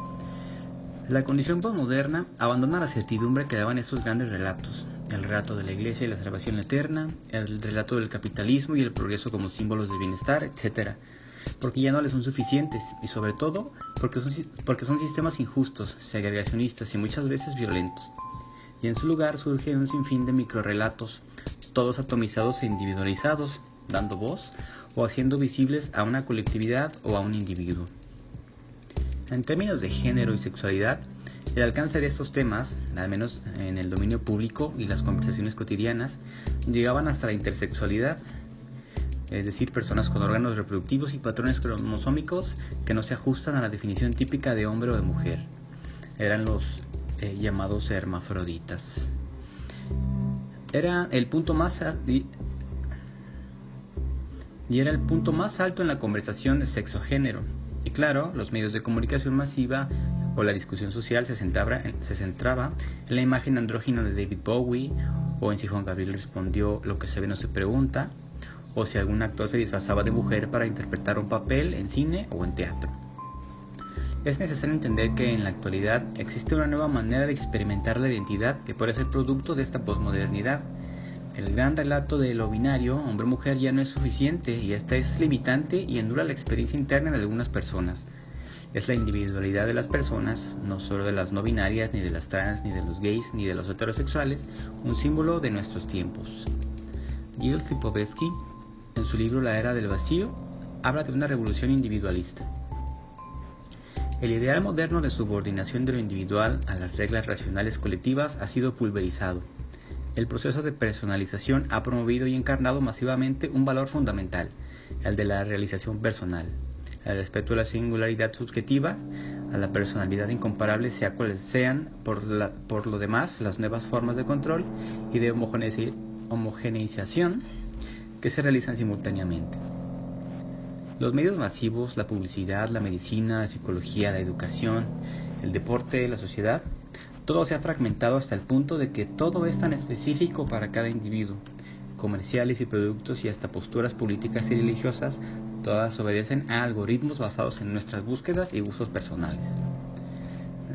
La condición posmoderna abandona la certidumbre que daban estos grandes relatos, el relato de la Iglesia y la salvación eterna, el relato del capitalismo y el progreso como símbolos de bienestar, etc., porque ya no les son suficientes y sobre todo porque son sistemas injustos, segregacionistas y muchas veces violentos. Y en su lugar surge un sinfín de microrelatos, todos atomizados e individualizados, dando voz o haciendo visibles a una colectividad o a un individuo. En términos de género y sexualidad, el alcance de estos temas, al menos en el dominio público y las conversaciones cotidianas, llegaban hasta la intersexualidad, es decir, personas con órganos reproductivos y patrones cromosómicos que no se ajustan a la definición típica de hombre o de mujer. Eran los llamados hermafroditas. Era el punto más era el punto más alto en la conversación de sexo-género. Y claro, los medios de comunicación masiva o la discusión social se centraba en la imagen andrógina de David Bowie, o en si Juan Gabriel respondió "lo que se ve no se pregunta", o si algún actor se disfrazaba de mujer para interpretar un papel en cine o en teatro. Es necesario entender que en la actualidad existe una nueva manera de experimentar la identidad que puede ser producto de esta posmodernidad. El gran relato de lo binario, hombre-mujer, ya no es suficiente y esta es limitante y anula la experiencia interna de algunas personas. Es la individualidad de las personas, no solo de las no binarias, ni de las trans, ni de los gays, ni de los heterosexuales, un símbolo de nuestros tiempos. Gilles Lipovetsky, en su libro La Era del Vacío, habla de una revolución individualista. El ideal moderno de subordinación de lo individual a las reglas racionales colectivas ha sido pulverizado. El proceso de personalización ha promovido y encarnado masivamente un valor fundamental, el de la realización personal, el respeto a la singularidad subjetiva, a la personalidad incomparable sea cuales sean por lo demás las nuevas formas de control y de homogeneización que se realizan simultáneamente. Los medios masivos, la publicidad, la medicina, la psicología, la educación, el deporte, la sociedad, todo se ha fragmentado hasta el punto de que todo es tan específico para cada individuo. Comerciales y productos y hasta posturas políticas y religiosas, todas obedecen a algoritmos basados en nuestras búsquedas y gustos personales.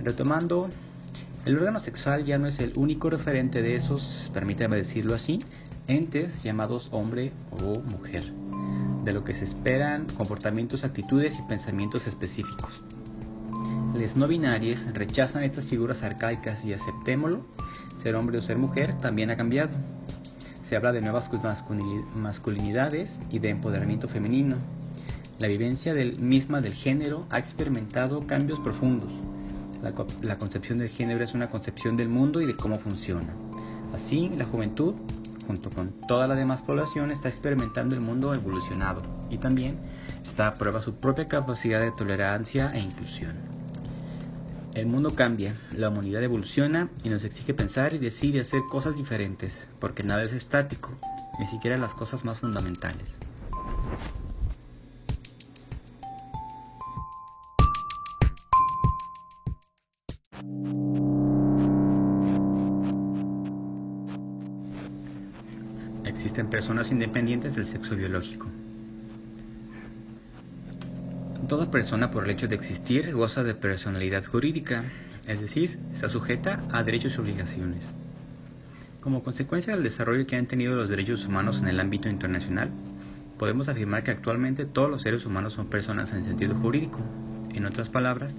Retomando, el órgano sexual ya no es el único referente de esos, permítame decirlo así, entes llamados hombre o mujer, de lo que se esperan comportamientos, actitudes y pensamientos específicos. Les no binarios rechazan estas figuras arcaicas y aceptémoslo, ser hombre o ser mujer también ha cambiado. Se habla de nuevas masculinidades y de empoderamiento femenino. La vivencia misma del género ha experimentado cambios profundos. La concepción del género es una concepción del mundo y de cómo funciona. Así, la juventud, junto con toda la demás población, está experimentando el mundo evolucionado y también está a prueba su propia capacidad de tolerancia e inclusión. El mundo cambia, la humanidad evoluciona y nos exige pensar y decir y hacer cosas diferentes, porque nada es estático, ni siquiera las cosas más fundamentales. Existen personas independientes del sexo biológico. Toda persona, por el hecho de existir, goza de personalidad jurídica, es decir, está sujeta a derechos y obligaciones. Como consecuencia del desarrollo que han tenido los derechos humanos en el ámbito internacional, podemos afirmar que actualmente todos los seres humanos son personas en sentido jurídico. En otras palabras,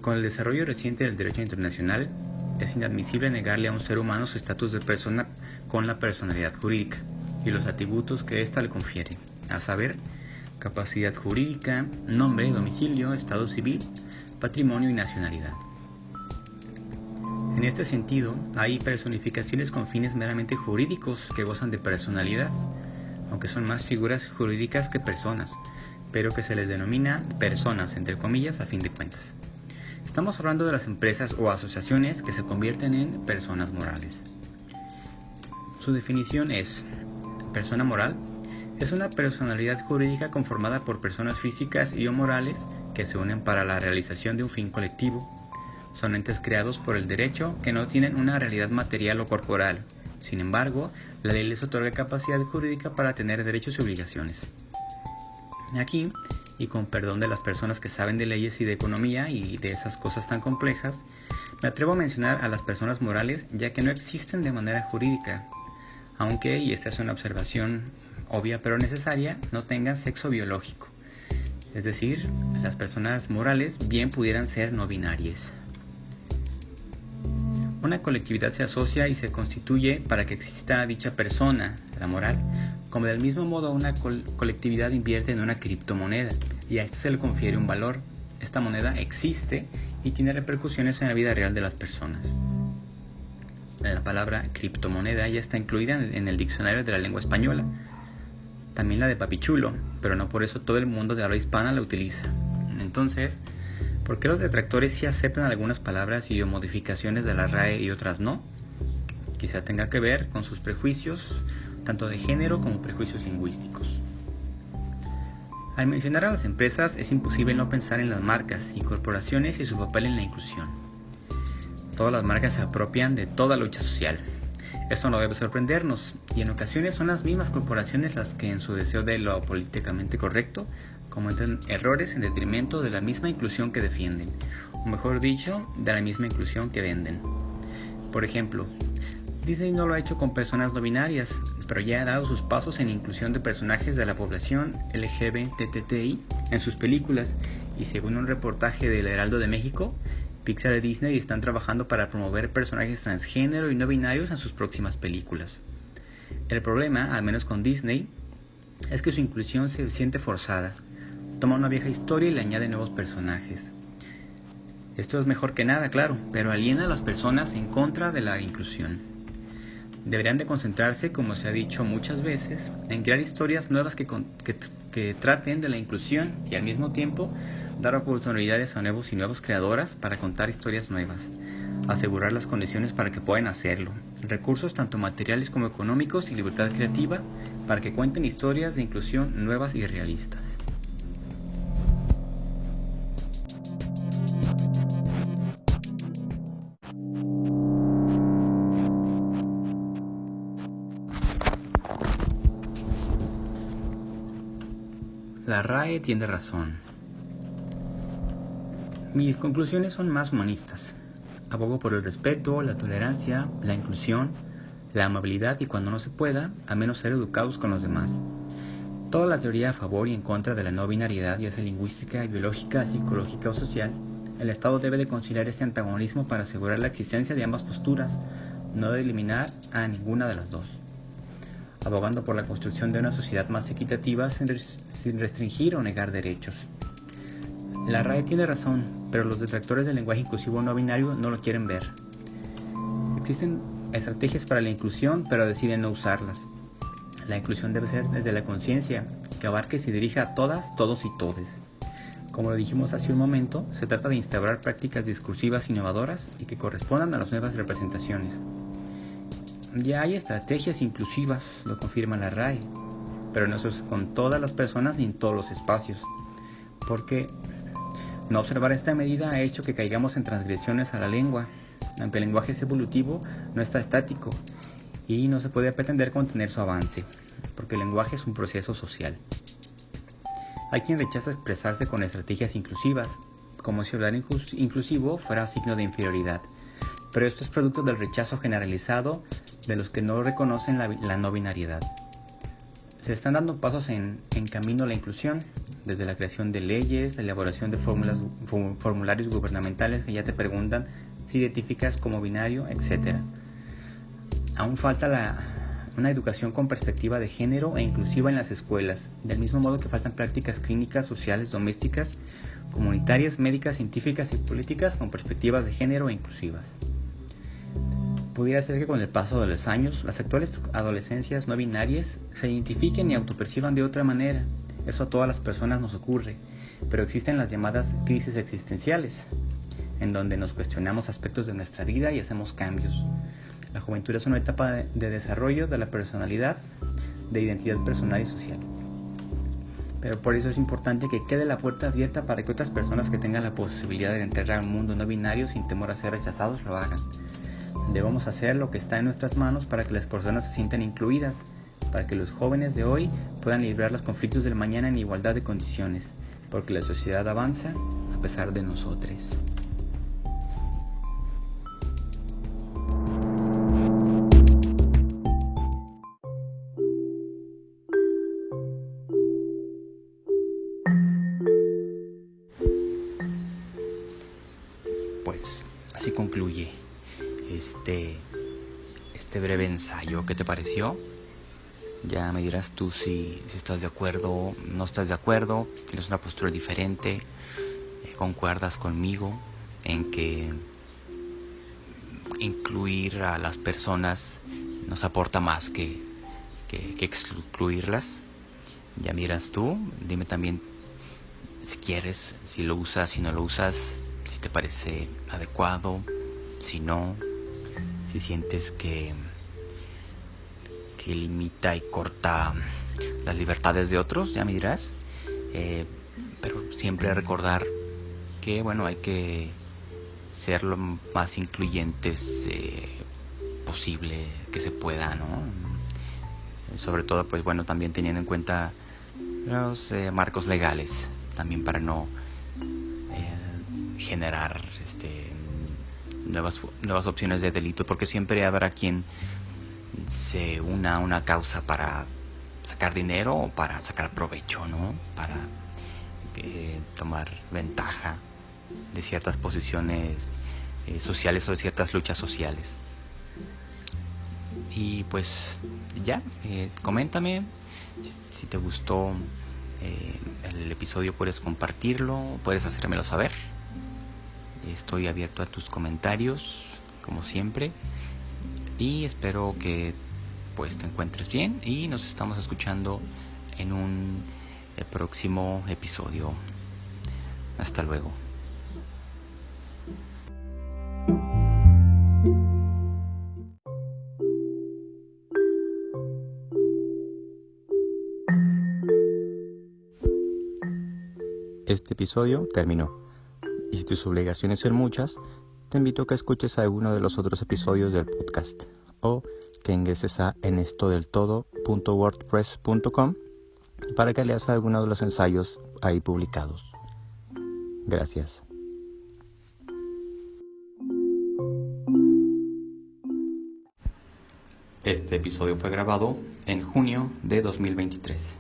Con el desarrollo reciente del derecho internacional, es inadmisible negarle a un ser humano su estatus de persona con la personalidad jurídica y los atributos que ésta le confiere, a saber, capacidad jurídica, nombre, domicilio, estado civil, patrimonio y nacionalidad. En este sentido, hay personificaciones con fines meramente jurídicos que gozan de personalidad, aunque son más figuras jurídicas que personas, pero que se les denomina personas, entre comillas, a fin de cuentas. Estamos hablando de las empresas o asociaciones que se convierten en personas morales. Su definición es: persona moral es una personalidad jurídica conformada por personas físicas y o morales que se unen para la realización de un fin colectivo. Son entes creados por el derecho que no tienen una realidad material o corporal. Sin embargo, la ley les otorga capacidad jurídica para tener derechos y obligaciones. Aquí, y con perdón de las personas que saben de leyes y de economía y de esas cosas tan complejas, me atrevo a mencionar a las personas morales ya que no existen de manera jurídica, aunque, y esta es una observación obvia pero necesaria, no tengan sexo biológico. Es decir, las personas morales bien pudieran ser no binarias. Una colectividad se asocia y se constituye para que exista dicha persona, la moral, como del mismo modo una colectividad invierte en una criptomoneda y a esta se le confiere un valor. Esta moneda existe y tiene repercusiones en la vida real de las personas. La palabra criptomoneda ya está incluida en el diccionario de la lengua española, también la de papichulo, pero no por eso todo el mundo de habla hispana la utiliza. Entonces, ¿por qué los detractores sí aceptan algunas palabras y o modificaciones de la RAE y otras no? Quizá tenga que ver con sus prejuicios, tanto de género como prejuicios lingüísticos. Al mencionar a las empresas es imposible no pensar en las marcas y corporaciones y su papel en la inclusión. Todas las marcas se apropian de toda lucha social. Esto no debe sorprendernos, y en ocasiones son las mismas corporaciones las que en su deseo de lo políticamente correcto cometen errores en detrimento de la misma inclusión que defienden, o mejor dicho, de la misma inclusión que venden. Por ejemplo, Disney no lo ha hecho con personas no binarias, pero ya ha dado sus pasos en inclusión de personajes de la población LGBTTI en sus películas, y según un reportaje del Heraldo de México, Pixar y Disney están trabajando para promover personajes transgénero y no binarios en sus próximas películas. El problema, al menos con Disney, es que su inclusión se siente forzada. Toma una vieja historia y le añade nuevos personajes. Esto es mejor que nada, claro, pero aliena a las personas en contra de la inclusión. Deberían de concentrarse, como se ha dicho muchas veces, en crear historias nuevas que traten de la inclusión y al mismo tiempo dar oportunidades a nuevos y nuevas creadoras para contar historias nuevas, asegurar las condiciones para que puedan hacerlo, recursos tanto materiales como económicos y libertad creativa para que cuenten historias de inclusión nuevas y realistas. La RAE tiene razón. Mis conclusiones son más humanistas. Abogo por el respeto, la tolerancia, la inclusión, la amabilidad y cuando no se pueda, al menos ser educados con los demás. Toda la teoría a favor y en contra de la no binariedad, ya sea lingüística, biológica, psicológica o social, el Estado debe de conciliar este antagonismo para asegurar la existencia de ambas posturas, no de eliminar a ninguna de las dos. Abogando por la construcción de una sociedad más equitativa sin restringir o negar derechos. La RAE tiene razón, pero los detractores del lenguaje inclusivo no binario no lo quieren ver. Existen estrategias para la inclusión, pero deciden no usarlas. La inclusión debe ser desde la conciencia, que abarque y se dirija a todas, todos y todes. Como lo dijimos hace un momento, se trata de instaurar prácticas discursivas innovadoras y que correspondan a las nuevas representaciones. Ya hay estrategias inclusivas, lo confirma la RAE, pero no se usa con todas las personas ni en todos los espacios, porque no observar esta medida ha hecho que caigamos en transgresiones a la lengua, aunque el lenguaje es evolutivo, no está estático y no se puede pretender contener su avance, porque el lenguaje es un proceso social. Hay quien rechaza expresarse con estrategias inclusivas, como si hablar inclusivo fuera signo de inferioridad, pero esto es producto del rechazo generalizado de los que no reconocen la no binariedad. Se están dando pasos en camino a la inclusión, desde la creación de leyes, la elaboración de formularios gubernamentales que ya te preguntan si identificas como binario, etc. Aún falta una educación con perspectiva de género e inclusiva en las escuelas, del mismo modo que faltan prácticas clínicas, sociales, domésticas, comunitarias, médicas, científicas y políticas con perspectivas de género e inclusivas. Pudiera ser que con el paso de los años, las actuales adolescencias no binarias se identifiquen y autoperciban de otra manera. Eso a todas las personas nos ocurre, pero existen las llamadas crisis existenciales, en donde nos cuestionamos aspectos de nuestra vida y hacemos cambios. La juventud es una etapa de desarrollo de la personalidad, de identidad personal y social. Pero por eso es importante que quede la puerta abierta para que otras personas que tengan la posibilidad de entrar a un mundo no binario sin temor a ser rechazados lo hagan. Debemos hacer lo que está en nuestras manos para que las personas se sientan incluidas, para que los jóvenes de hoy puedan librar los conflictos del mañana en igualdad de condiciones, porque la sociedad avanza a pesar de nosotros. Pues así concluye este breve ensayo. ¿Qué te pareció? Ya me dirás tú si estás de acuerdo, no estás de acuerdo, si tienes una postura diferente, concuerdas conmigo en que incluir a las personas nos aporta más que excluirlas. Ya miras tú, dime también si quieres, si lo usas, si no lo usas, si te parece adecuado, si no, si sientes que limita y corta las libertades de otros, ya me dirás. Pero siempre recordar que, bueno, hay que ser lo más incluyentes posible que se pueda, ¿no? Sobre todo, pues bueno, también teniendo en cuenta los marcos legales, también para no generar nuevas opciones de delito, porque siempre habrá quien se una a una causa para sacar dinero o para sacar provecho, ¿no? Para tomar ventaja de ciertas posiciones sociales o de ciertas luchas sociales. Y pues ya, coméntame si te gustó el episodio, puedes compartirlo, puedes hacérmelo saber. Estoy abierto a tus comentarios, como siempre, y espero que pues te encuentres bien y nos estamos escuchando en un próximo episodio. Hasta luego. Este episodio terminó, y si tus obligaciones son muchas, te invito a que escuches alguno de los otros episodios del podcast, o que ingreses a enestodeltodo.wordpress.com para que leas alguno de los ensayos ahí publicados. Gracias. Este episodio fue grabado en junio de 2023.